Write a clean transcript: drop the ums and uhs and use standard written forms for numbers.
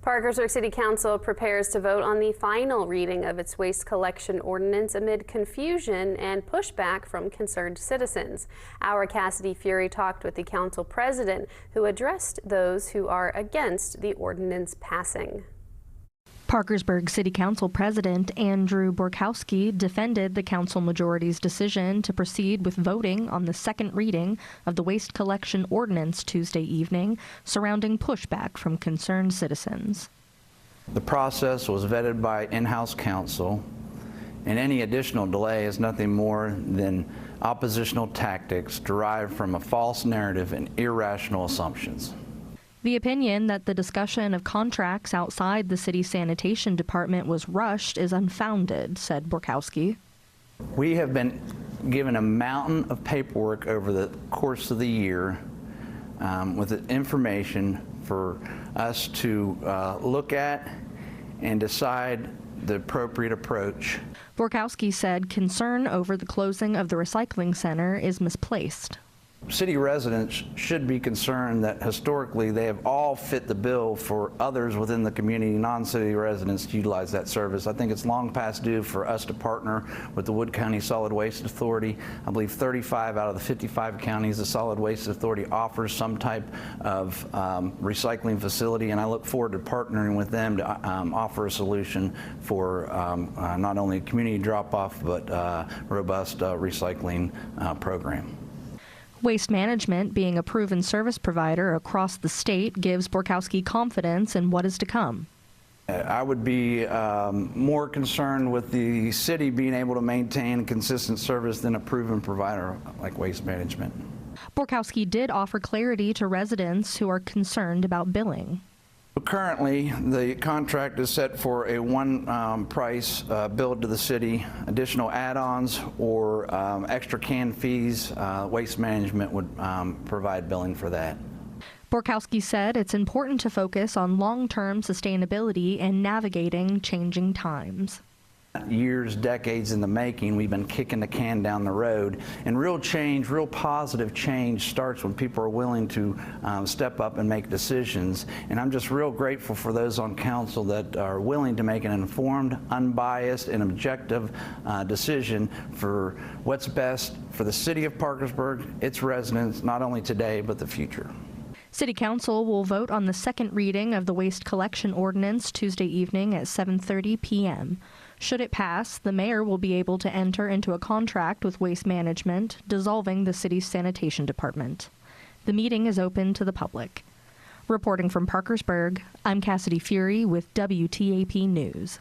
Parkersburg City Council prepares to vote on the final reading of its waste collection ordinance amid confusion and pushback from concerned citizens. Our Cassidy Fury talked with the council president, who addressed those who are against the ordinance passing. Parkersburg City Council President Andrew Borkowski defended the council majority's decision to proceed with voting on the second reading of the waste collection ordinance Tuesday evening, surrounding pushback from concerned citizens. The process was vetted by in-house counsel, and any additional delay is nothing more than oppositional tactics derived from a false narrative and irrational assumptions. The opinion that the discussion of contracts outside the city sanitation department was rushed is unfounded, said Borkowski. We have been given a mountain of paperwork over the course of the year with information for us to look at and decide the appropriate approach. Borkowski said concern over the closing of the recycling center is misplaced. City residents should be concerned that historically they have all fit the bill for others within the community, non-city residents, to utilize that service. I think it's long past due for us to partner with the Wood County Solid Waste Authority. I believe 35 out of the 55 counties the Solid Waste Authority offers some type of recycling facility, and I look forward to partnering with them to offer a solution for not only community drop-off but robust recycling program. Waste Management, being a proven service provider across the state, gives Borkowski confidence in what is to come. I would be more concerned with the city being able to maintain consistent service than a proven provider like Waste Management. Borkowski did offer clarity to residents who are concerned about billing. Currently, the contract is set for a one price billed to the city. Additional add-ons or extra can fees, Waste Management would provide billing for that. Borkowski said it's important to focus on long-term sustainability and navigating changing times. Years, decades in the making, we've been kicking the can down the road, and real change, real positive change starts when people are willing to step up and make decisions. And I'm just real grateful for those on council that are willing to make an informed, unbiased, and objective decision for what's best for the city of Parkersburg, its residents, not only today but the future. City Council will vote on the second reading of the waste collection ordinance Tuesday evening at 7:30 p.m. Should it pass, the mayor will be able to enter into a contract with Waste Management, dissolving the city's sanitation department. The meeting is open to the public. Reporting from Parkersburg, I'm Cassidy Fury with WTAP News.